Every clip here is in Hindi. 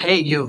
हे यू,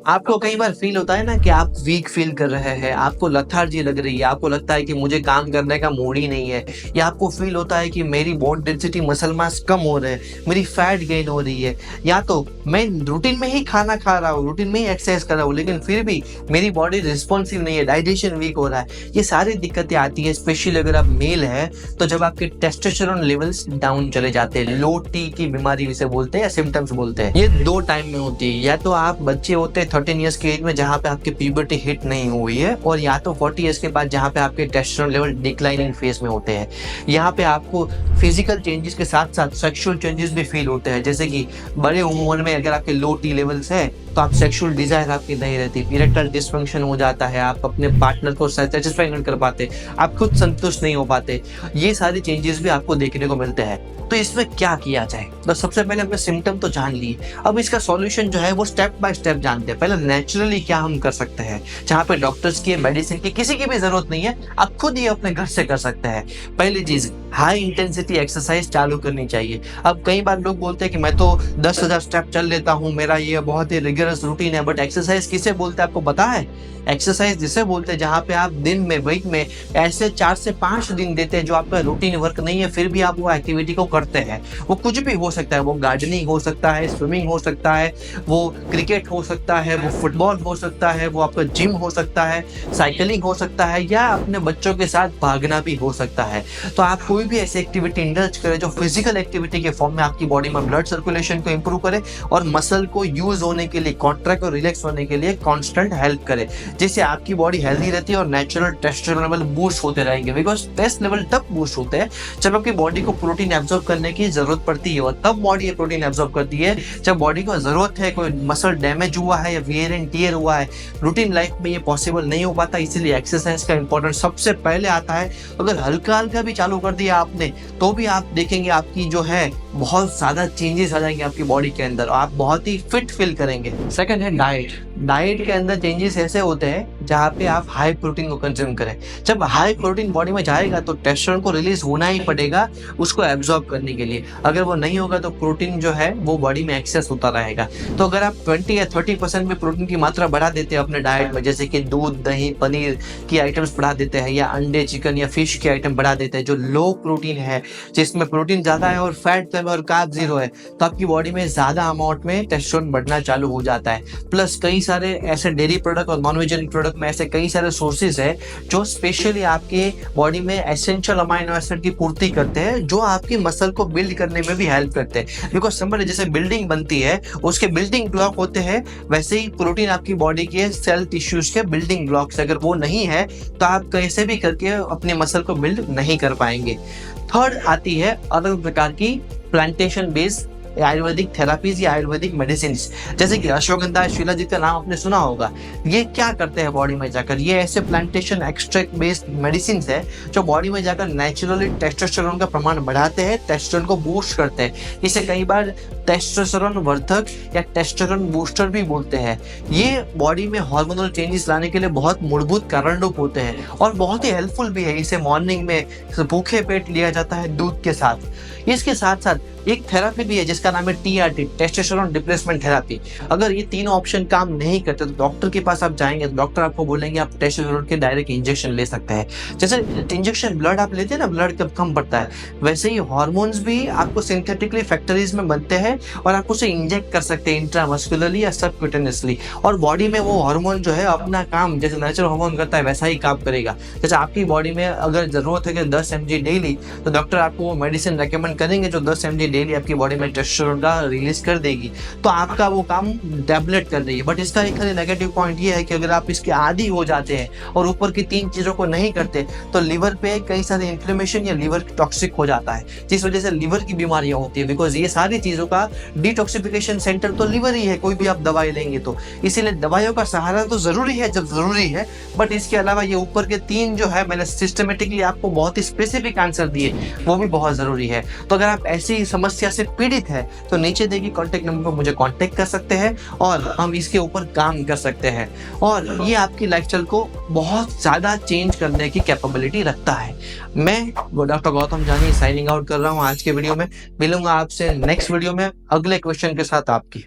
आपको कई बार फील होता है ना कि आप वीक फील कर रहे हैं, आपको लेथार्जी लग रही है, आपको लगता है कि मुझे काम करने का मूड ही नहीं है, या आपको फील होता है कि मेरी बोन डेंसिटी मसल मास कम हो रहा है, मेरी फैट गेन हो रही है, या तो मैं रूटीन में ही खाना खा रहा हूँ, रूटीन में ही एक्सरसाइज कर रहा हूँ, लेकिन फिर भी मेरी बॉडी रिस्पॉन्सिव नहीं है, डाइजेशन वीक हो रहा है। ये सारी दिक्कतें आती है, स्पेशली अगर आप मेल है तो जब आपके टेस्टोस्टेरोन लेवल्स डाउन चले जाते हैं, लो टी की बीमारी जिसे बोलते हैं या सिम्टम्स बोलते हैं। ये दो टाइम में होती है, या तो आप बच्चे होते हैं 13 ईयर्स की एज में जहाँ पे आपकी प्यूबर्टी हिट नहीं हुई है, और या तो 40 ईयर्स के बाद जहाँ पे आपके टेस्टोस्टेरोन लेवल डिक्लाइनिंग फेज में होते हैं। यहाँ पे आपको फिजिकल चेंजेस के साथ साथ सेक्सुअल चेंजेस भी फील होते हैं, जैसे कि बड़े उम्र में अगर आपके लो टी लेवल्स है तो आप सेक्सुअल डिजायर आपकी नहीं रहती, इरेक्टाइल डिसफंक्शन हो जाता है, आप अपने पार्टनर को सेटिस्फाई नहीं कर पाते, आप खुद संतुष्ट नहीं हो पाते। ये सारे चेंजेस भी आपको देखने को मिलते हैं। तो इसमें क्या किया जाए? तो सबसे पहले हमने सिम्टम तो जान लिए, अब इसका सॉल्यूशन जो है वो स्टेप बाय स्टेप जानते हैं। पहले नेचुरली क्या हम कर सकते हैं, जहाँ पे डॉक्टर्स की मेडिसिन की किसी की भी जरूरत नहीं है, आप खुद ही अपने घर से कर सकते हैं। पहली चीज, हाई इंटेंसिटी एक्सरसाइज चालू करनी चाहिए। अब कई बार लोग बोलते हैं कि मैं तो 10,000 स्टेप चल लेता हूँ, मेरा ये बहुत ही रिगरस रूटीन है, बट एक्सरसाइज किसे बोलते हैं आपको पता है? एक्सरसाइज जिसे बोलते हैं जहाँ पे आप दिन में वीक में ऐसे 4 से 5 दिन देते हैं जो आपका रूटीन वर्क नहीं है, फिर भी आप वो एक्टिविटी को करते हैं। वो कुछ भी हो सकता है, वो गार्डनिंग हो सकता है, स्विमिंग हो सकता है, वो क्रिकेट हो सकता है, वो फुटबॉल हो सकता है, वो आपका जिम हो सकता है, साइकिलिंग हो सकता है, या अपने बच्चों के साथ भागना भी हो सकता है। तो आप कोई भी ऐसी एक्टिविटी इंडल्ज करें जो फिजिकल एक्टिविटी के फॉर्म में आपकी बॉडी में ब्लड सर्कुलेशन को इंप्रूव करे और मसल को यूज होने के लिए, कॉन्ट्रैक्ट और रिलैक्स होने के लिए कॉन्स्टेंट हेल्प करे, जिससे आपकी बॉडी हेल्दी रहती है और नेचुरल टेस्टोस्टेरोन लेवल बूस्ट होते रहेंगे। बिकॉज टेस्ट लेवल तब बूस्ट होते हैं जब आपकी बॉडी को प्रोटीन एब्जॉर्ब करने की जरूरत पड़ती है, और तब बॉडी ये प्रोटीन एब्जॉर्ब करती है जब बॉडी को जरूरत है, कोई मसल डैमेज हुआ है या वियर एंड टियर हुआ है। रूटीन लाइफ में ये पॉसिबल नहीं हो पाता, इसीलिए एक्सरसाइज का इंपॉर्टेंस सबसे पहले आता है। अगर हल्का हल्का भी चालू कर दिया आपने तो भी आप देखेंगे आपकी जो है बहुत ज्यादा चेंजेस आ जाएंगे आपकी बॉडी के अंदर, आप बहुत ही फिट फील करेंगे। सेकंड है डाइट। डाइट के अंदर चेंजेस ऐसे होते हैं जहाँ पे आप हाई प्रोटीन को कंज्यूम करें। जब हाई प्रोटीन बॉडी में जाएगा तो टेस्टोस्टेरोन को रिलीज होना ही पड़ेगा उसको एब्जॉर्ब करने के लिए। अगर वो नहीं होगा तो प्रोटीन जो है वो बॉडी में एक्सेस होता रहेगा। तो अगर आप 20 या 30% में प्रोटीन की मात्रा बढ़ा देते हैं अपने डाइट में, जैसे कि दूध, दही, पनीर की आइटम्स बढ़ा देते हैं, या अंडे, चिकन या फिश के आइटम बढ़ा देते हैं जो लो प्रोटीन है, जिसमें प्रोटीन ज्यादा है और फैट कम और कार्ब जीरो है, तो आपकी बॉडी में ज्यादा अमाउंट में टेस्टोस्टेरोन बढ़ना चालू हो जाता है। प्लस कई सारे ऐसे डेयरी प्रोडक्ट और नॉन वेजिटेरियन प्रोडक्ट में ऐसे कई सारे सोर्सेज है जो स्पेशली आपके बॉडी में एसेंशियल अमाइनो एसिड की पूर्ति करते हैं, जो आपकी मसल को बिल्ड करने में भी हेल्प करते हैं। बिकॉज सिंपल, जैसे बिल्डिंग बनती है उसके बिल्डिंग ब्लॉक होते हैं, वैसे ही प्रोटीन आपकी बॉडी के सेल टिश्यूज के बिल्डिंग ब्लॉक्स, अगर वो नहीं है तो आप कैसे भी करके अपने मसल को बिल्ड नहीं कर पाएंगे। थर्ड आती है अलग प्रकार की प्लांटेशन बेस्ड आयुर्वेदिक थेरापीज या आयुर्वेदिक मेडिसिन, जैसे कि अश्वगंधा, शिलाजीत का नाम आपने सुना होगा। ये क्या करते हैं बॉडी में जाकर, ये ऐसे प्लांटेशन एक्सट्रैक्ट बेस्ड मेडिसिन है जो बॉडी में जाकर नेचुरली टेस्टोस्टेरोन का प्रमाण बढ़ाते हैं, टेस्टोस्टेरोन को बूस्ट करते हैं। इसे कई बार टेस्टोस्टेरोन वर्धक या टेस्टोस्टेरोन बूस्टर भी बोलते हैं। ये बॉडी में हार्मोनल चेंजेस लाने के लिए बहुत मूलभूत कारण रूप होते हैं और बहुत ही हेल्पफुल भी है। इसे मॉर्निंग में भूखे पेट लिया जाता है दूध के साथ। इसके साथ साथ एक थेरापी भी है जिसका नाम है TRT, टेस्टोस्टेरोन रिप्लेसमेंट थेरापी। अगर ये तीनों ऑप्शन काम नहीं करते तो डॉक्टर के पास आप जाएंगे तो डॉक्टर आपको बोलेंगे आप टेस्टोस्टेरोन के डायरेक्ट इंजेक्शन ले सकते हैं। जैसे इंजेक्शन ब्लड आप लेते हैं ना, ब्लड कब कम पड़ता है, वैसे ही हॉर्मोन्स भी आपको सिंथेटिकली फैक्ट्रीज में बनते हैं और आप उसे इंजेक्ट कर सकते हैं इंट्रामस्कुलरली या सबक्यूटेनियसली, और बॉडी में वो हार्मोन जो है अपना काम जैसे नेचुरल हार्मोन करता है वैसा ही काम करेगा। जैसे आपकी बॉडी में अगर जरूरत है कि 10 mg डेली, तो डॉक्टर आपको वो मेडिसिन रेकमेंड करेंगे जो 10 mg डेली आपकी बॉडी में टेस्टोस्टेरोन का रिलीज कर देगी, तो आपका वो काम टैबलेट कर रही है। बट इसका एक नेगेटिव पॉइंट ये है कि अगर आप इसके आदी हो जाते हैं और ऊपर की 3 चीजों को नहीं करते तो लिवर पे कई सारे इन्फ्लेमेशन या लिवर टॉक्सिक हो जाता है, जिस वजह से लिवर की बीमारियां होती है। बिकॉज ये सारी चीजों का डिटॉक्सिफिकेशन सेंटर तो लिवर ही है, कोई भी आप दवाई लेंगे तो। इसीलिए दवाइयों का सहारा तो जरूरी है जब जरूरी है, बट इसके अलावा ये ऊपर के 3 जो है मैंने सिस्टमेटिकली आपको बहुत ही स्पेसिफिक आंसर दिए, वो भी बहुत जरूरी है। तो अगर आप ऐसी समस्या से पीड़ित है तो नीचे देखिए कॉन्टेक्ट नंबर पर मुझे कॉन्टेक्ट कर सकते हैं और हम इसके ऊपर काम कर सकते हैं, और ये आपकी लाइफस्टाइल को बहुत ज्यादा चेंज करने की कैपेबिलिटी रखता है। मैं डॉक्टर गौतम जानी साइनिंग आउट कर रहा हूँ आज के वीडियो में। मिलूंगा आपसे नेक्स्ट वीडियो में अगले क्वेश्चन के साथ आपकी।